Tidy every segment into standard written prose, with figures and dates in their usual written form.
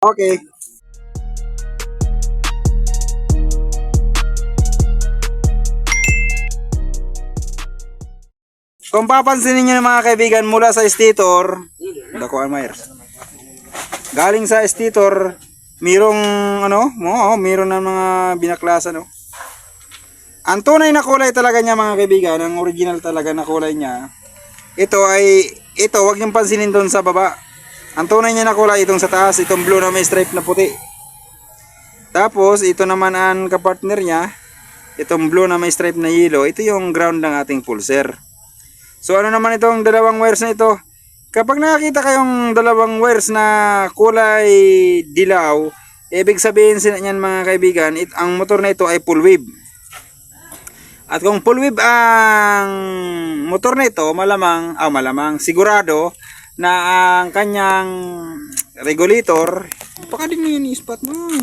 Okay. Kung papansinin niyo mga kaibigan, mula sa stator, dakuan Myers. Galing sa stator, mirong meron ng mga binaklasa, no. Ang tunay na kulay talaga niya mga kaibigan, ang original talaga na kulay niya. Ito, wag niyong pansinin doon sa baba. Ang tunay niya na kulay itong sa taas, itong blue na may stripe na puti. Tapos ito naman ang kapartner niya, itong blue na may stripe na yellow. Ito yung ground ng ating pulser. So ano naman itong dalawang wires na ito? Kapag nakakita kayong dalawang wires na kulay dilaw, ibig sabihin sila niyan mga kaibigan, ang motor na ito ay full wave. At kung full wave ang motor na ito, malamang sigurado na ang kanyang regulator, baka din mo yun i-spot mo.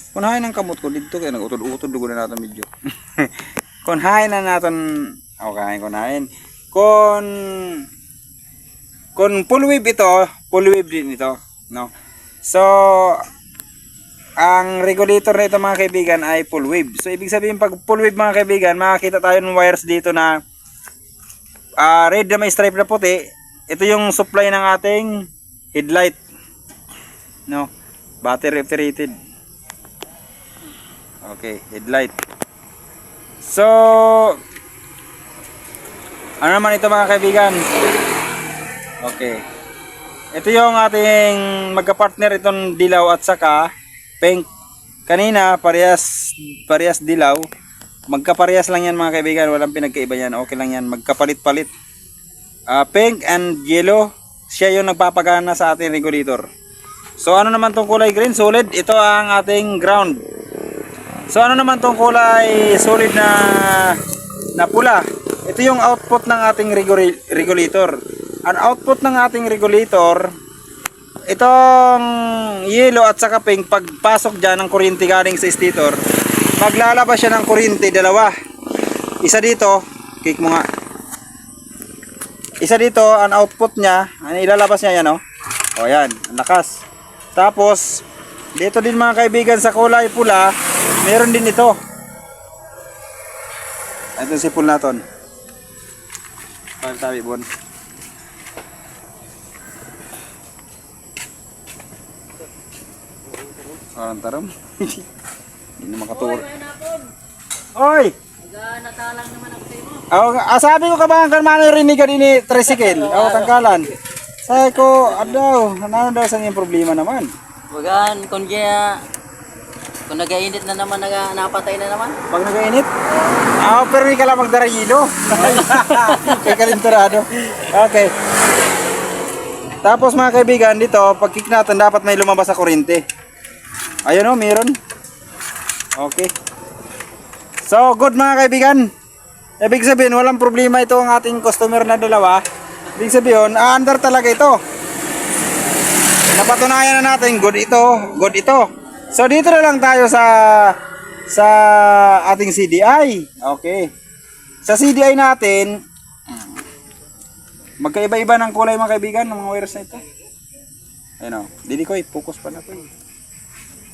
Kunahin ang kamot ko dito, kaya nag-utod-utod dugo na natin medyo. Kunahin na natin, kunahin. Kung full wave ito, full wave din ito, no? So, ang regulator na ito mga kaibigan ay full wave. So, ibig sabihin pag full wave mga kaibigan, makakita tayo ng wires dito na red na may stripe na puti. Ito yung supply ng ating headlight, no? Battery operated. Okay, headlight. So, ano naman ito mga kaibigan? Okay. Ito yung ating magka-partner itong dilaw at saka pink. Kanina parehas dilaw. Magkaparehas lang yan mga kaibigan, walang pinagkaiba yan. Okay lang yan, magkapalit-palit. Pink and yellow, siya yung nagpapagana sa ating regulator. So ano naman tong kulay green, solid, ito ang ating ground. So ano naman tong kulay solid na pula, ito yung output ng ating regulator. Ang output ng ating regulator, itong yellow at saka pink, pagpasok dyan ng kuryente galing sa stator, maglalabas siya ng kuryente, dalawa. Isa dito, kick mo nga. Isa dito, ang output niya, ano ilalabas niya yan, oh. O yan, ang lakas. Tapos, dito din mga kaibigan sa kulay pula, meron din ito. Ito si pul natin. Tabi bon. Taram. Hindi na makaturo. Oy! Natalang naman ako sa imo. Sabi ko ka ba ang mano rinig ka din ni tricycle? Tangkalan. Sabi ko, ano daw sa niyong problema naman? Wagan, kung nagainit na naman, napatay na naman. Pag nagainit? Pero hindi ka lang magdarayilo. Kaya kalinturado. Okay. Tapos mga kaibigan, dito, pag kick natin, dapat may lumabas sa kuryente. Ayun o, meron. Okay. So, good mga kaibigan. Ibig sabihin, walang problema ito ang ating customer na dalawa. Ibig sabihin, under talaga ito. Napatunayan na natin, good ito. So, dito na lang tayo sa ating CDI. Okay. Sa CDI natin, magkaiba-iba ng kulay mga kaibigan ng mga wires na ito. Ayun o, dili ko focus pa na ito.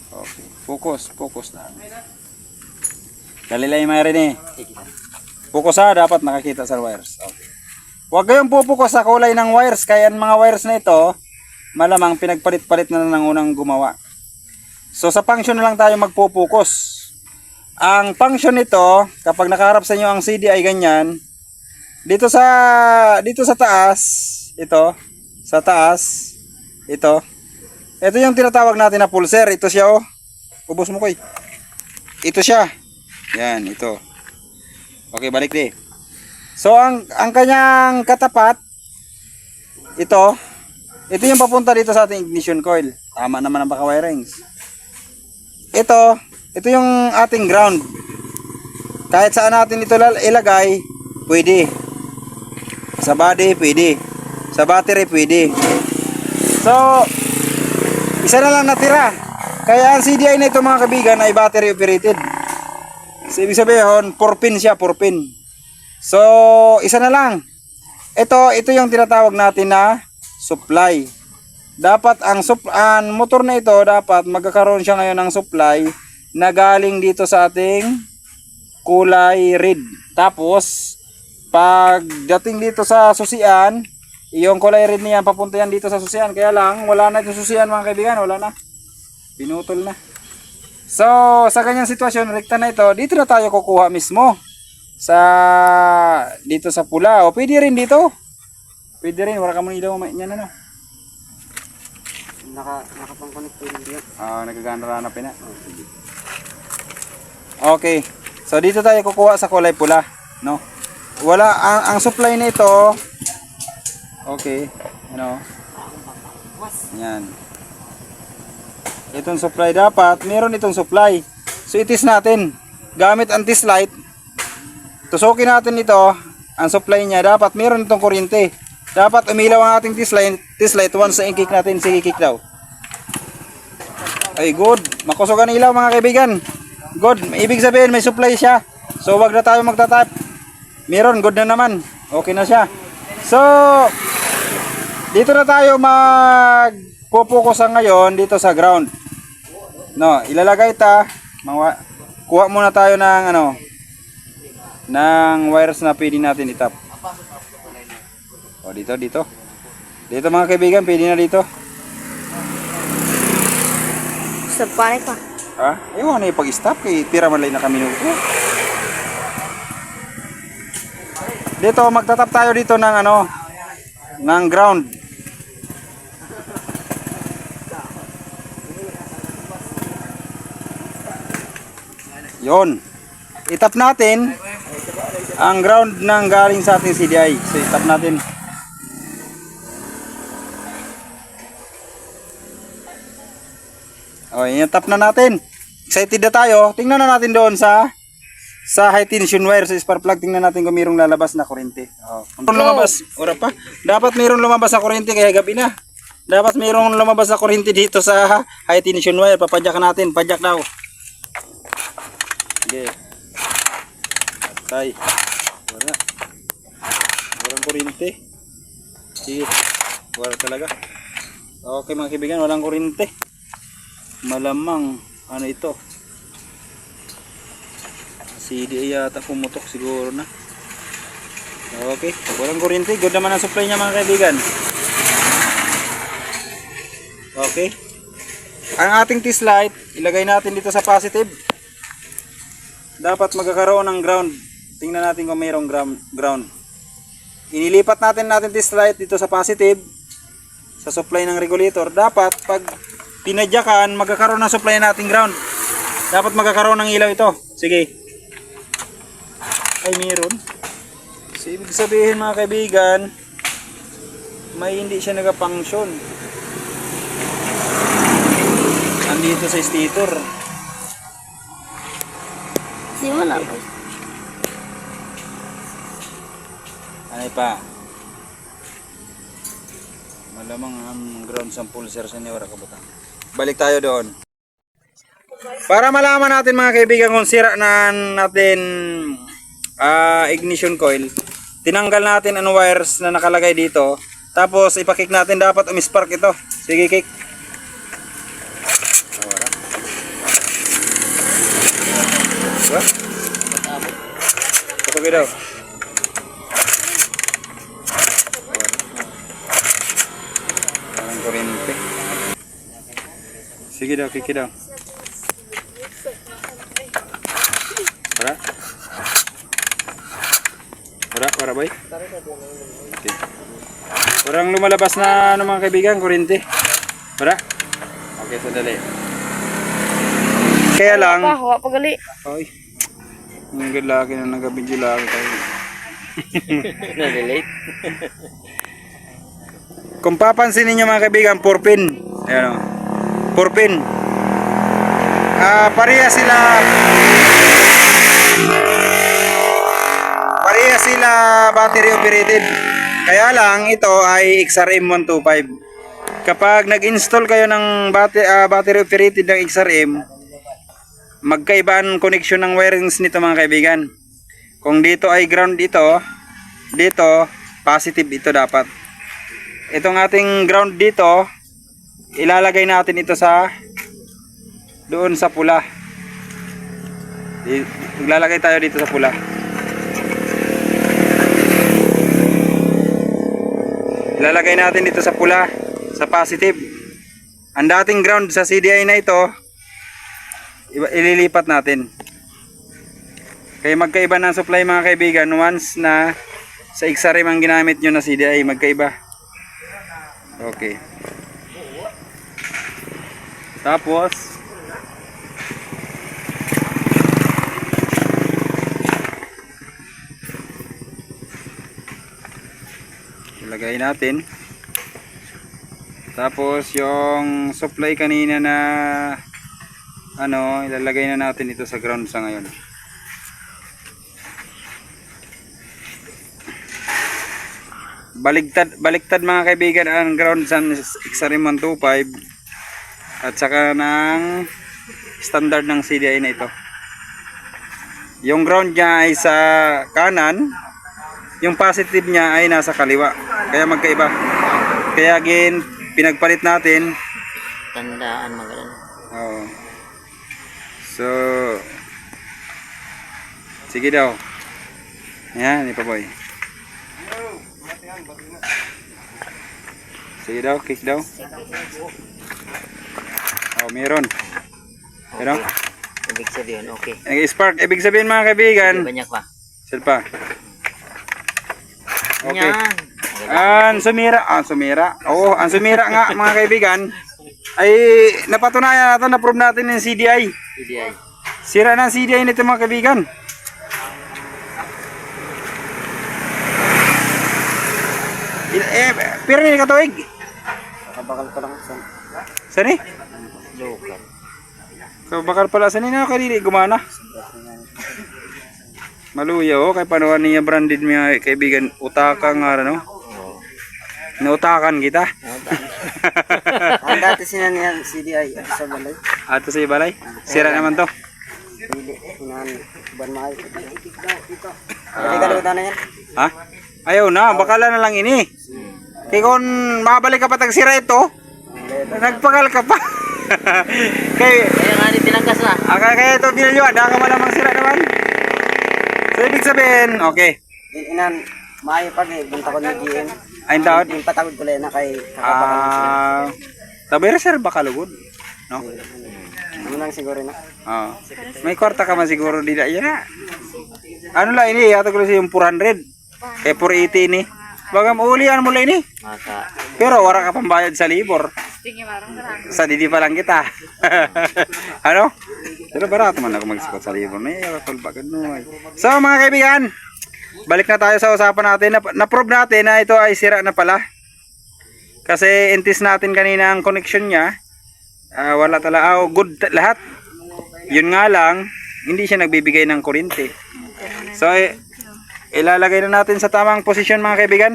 Okay, focus na. Dalilay may rin eh. Focus dapat nakakita sa wires. Okay. Huwag kayong pupukus sa kulay ng wires, kaya ang mga wires na ito, malamang pinagpalit-palit na ng unang gumawa. So sa function na lang tayo magpupukus. Ang function nito, kapag nakaharap sa inyo ang CD ay ganyan, dito sa taas, ito yung tinatawag natin na pulser. Ito siya oh. Ubos mo ko eh. Ito siya. Yan, ito. Okay, balik di. So ang kanyang katapat, ito yung papunta dito sa ating ignition coil. Tama naman ang paka-wirings. Ito yung ating ground. Kahit saan natin ito ilagay, pwede. Sa body, pwede. Sa battery, pwede. So, isa na lang natira. Kaya ang CDI na ito mga kabigan ay battery operated. So, ibig sabihin, 4-pin siya, 4-pin. So, isa na lang. Ito yung tinatawag natin na supply. dapat ang motor na ito, dapat magkakaroon siya ngayon ng supply na galing dito sa ating kulay red. Tapos pagdating dito sa susian, yung kulay red niyan papunta yan dito sa susian. Kaya lang wala na itong susian mga kaibigan, wala na. Pinutol na. So sa ganyang sitwasyon, rekta na ito, dito na tayo kukuha mismo. Dito sa pula. O pwede rin dito. Pwede rin, wala ka mong ilaw niyan ano. Nakapang-connect po yung diyan. Nagagana na pina. Okay. So dito tayo kukuha sa kulay pula, no? Wala ang supply nito. Okay, ano? Yan. Itong supply dapat, meron itong supply. So itis natin gamit ang test light. Tusukin natin ito, ang supply niya dapat meron itong kuryente. Dapat umilaw ang ating test light once sa i-kick natin, sige kick daw. Ay good, makusog ang ilaw mga kaibigan. Good, ibig sabihin may supply siya. So wag na tayo magtatap. Meron, good na naman. Okay na siya. So dito na tayo magpupukusan ngayon dito sa ground. No, ilalagay kuha muna tayo ng ng wires na pwede natin itap. O dito. Dito mga kaibigan, pwede na dito. Sa panik pa. Ha? Ewan na yung pag-stop kay pira man lang na kami nuto. Dito magtatap tayo dito ng ng ground. Yon. Itap natin ang ground ng galing sa ating CDI. So itap natin. O, itap na natin. Excited na tayo. Tingnan na natin doon sa high tension wire sa spark plug. Tingnan natin kung mayroong lalabas na kuryente. Kung lumabas, ora pa. Dapat mayroong lumabas na kuryente kaya gabi na. Dapat mayroong lumabas na kuryente dito sa high tension wire. Papadyak natin. Padyak daw. Okay. Tay. Wala. Walang kuryente. Sige. Wala talaga. Okay mga kaibigan, walang kuryente. Malamang ito. CDI yata pumutok siguro na. Okay, walang kuryente. Good naman ang supply niya mga kaibigan. Okay. Ang ating test light, ilagay natin dito sa positive. Dapat magkakaroon ng ground. Tingnan natin kung mayroong ground. Inilipat natin test light dito sa positive. Sa supply ng regulator. Dapat pag pinadyakan, magkakaroon ng supply nating ground. Dapat magkakaroon ng ilaw ito. Sige. Ay, meron. So, ibig sabihin mga kaibigan, may hindi siya nag-function. Andito sa stator. Di mo na po. Ano pa? Malamang ang ground sa pulser sa niwara kabutang. Balik tayo doon. Para malaman natin mga kaibigan kung sira na natin ignition coil, tinanggal natin ang wires na nakalagay dito. Tapos ipakick natin, dapat umispark ito. Sige, kick. Diba? Patuloy daw. Parang kuryente. Sige daw, kick daw. Para boy. Okay. Parang lumalabas na mga kaibigan, kuryente. Para. Okay, sandali. Kaya lang. Hawa pa gali. Ay. Ang lagi na nagabidyo lagi tayo. Na-delete. Kung papansin niyo mga kaibigan, 4 pin. Ayan o. 4 pin. Pareha sila battery operated. Kaya lang ito ay XRM 125. Kapag nag-install kayo ng battery operated ng XRM, magkaiba ang connection ng wirings nito mga kaibigan. Kung dito ay ground dito positive ito dapat. Itong ating ground dito, ilalagay natin ito sa doon sa pula. Ilalagay tayo dito sa pula. Ilalagay natin dito sa pula, sa positive. Ang dating ground sa CDI na ito, ililipat natin. Kaya magkaiba ng supply mga kaibigan once na sa Exarim ang ginamit nyo na CDI, magkaiba. Okay. Tapos ilagay natin. Tapos yung supply kanina na ano, ilalagay na natin ito sa ground sa ngayon. Baliktad mga kaibigan ang ground sa Exarim 125 at saka ng standard ng CDI na ito. Yung ground niya ay sa kanan, yung positive niya ay nasa kaliwa, kaya magkaiba. Kaya again pinagpalit natin. Tandaan magalan. Oo. So sige daw. Yan, ipaboy. Sige daw, kick daw. Oh, meron. Meron? Ibig sabihin, okay. Nag-spark. Ibig sabihin mga kaibigan. Banyak pa. Silpa. Okay. Yan. Ang sumira. Sumira. Oo, ang sumira nga mga kaibigan. Ay napatunayan natin, na-prove natin yung CDI. CDI. Sira ng CDI nito mga kaibigan. Pero ni katuig. Kabakal pa lang sa Sani? local. So bakal pala sani na kadili gumana. Maluya kay panuan niya branded mga kaibigan, utakan nga no. Nautakan kita. Ang dati sinanihan CDI sa balay. Ato sa balay. Sira naman to. Hindi, inahan. Ban mahal. Hindi ka lutan na yan. Ha? Ayaw na, bakala na lang ini. Kaya kung mabalik ka pa tag sira ito, nagpakal ka pa. Kaya nga di tinangkas na. Kaya ito binilyo, ada ka malamang sira naman. So ibig sabihin, okay. Inan, maayo pag bunta ko ni GM. Ayun taon. Yung patagod ko lang na kay kakabakal. Tabay sir baka lugod. No? Ano lang siguro na. May kwarta ka man siguro dila yan na. Ano lang ini, ato ko yung 400. Eh 480 ini. Baga maulian mo lang ini. Masa. Pero wala ka pambayad sa libor. Sa didi pa lang kita. Ano? Pero barato man ako magsikot sa libor. May kapalbagad no. So mga kaibigan, balik na tayo sa usapan natin. Na-prove natin na ito ay sira na pala. Kasi intis natin kanina ang connection niya. Wala talaga. Good lahat. Yun nga lang, hindi siya nagbibigay ng kuryente. So ilalagay na natin sa tamang posisyon mga kaibigan.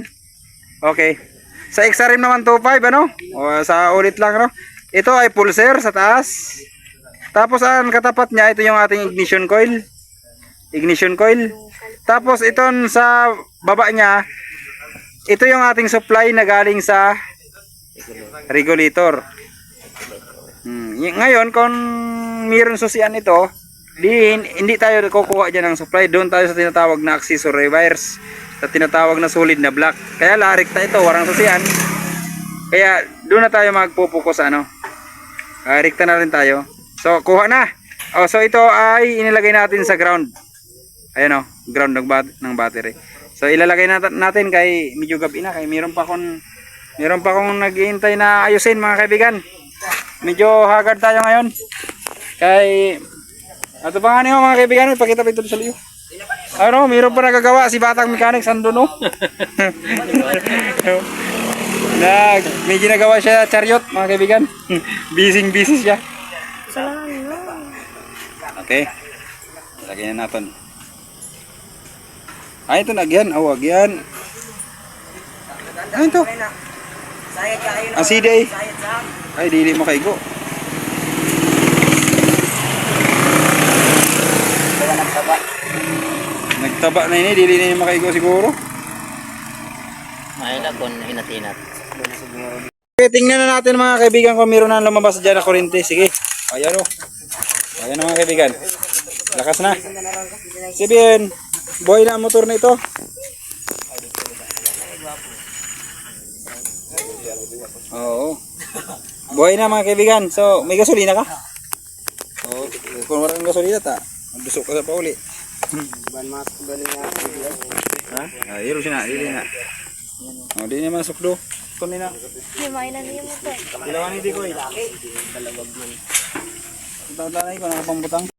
Okay. Sa Exarim naman 25 ano? O sa ulit lang no. Ito ay pulser sa taas. Tapos ang katapat niya ito yung ating ignition coil. Ignition coil. Tapos iton sa baba niya ito yung ating supply na galing sa regulator. Ngayon kung mayroon susian ito, hindi tayo kukuha dyan ng supply. Doon tayo sa tinatawag na accessory wires, sa tinatawag na solid na block. Kaya larikta ito, warang susian. Kaya doon na tayo magpupuko sa ano. Rikta na rin tayo. So kuha na. So ito ay inilagay natin sa ground. Ayan ground ng battery. So ilalagay natin kay medyo gabi na. Kay meron pa akong naghihintay na ayusin mga kaibigan. Medyo haggard tayo ngayon. Kay ato pa nga niyo mga kaibigan, ipakita pa ito sa liyo. Ano, mayroon pa nagagawa si Batang Mechanics ando no. May ginagawa siya chariot mga kaibigan. Busy siya. Okay. Lagyan na natin. Ay ito nagyan, agyan. Ay ito. Ang CDI. Ay dili makaigo. Nagtaba na ini, dili na makaigo siguro. Ay na kon hinatinat. Okay, tingnan na natin mga kaibigan kung meron na lumabas dyan na kuryente. Sige. Ayan o. Ayan na mga kaibigan. Lakas na. Sabihin, buhay na ang motor na ito. Oo. Buhay na mga kaibigan. So, may gasolina ka? Oo. Kung wala kang gasolina, magdusok ka sa pauli. Ban mas galing nga. Ha? Ayun siya na. Dili na. O, di niya masok do. Ito nila. Hindi, mainan niyo mo to. Ilawan hindi ko eh. Ito na ko nakapambutang.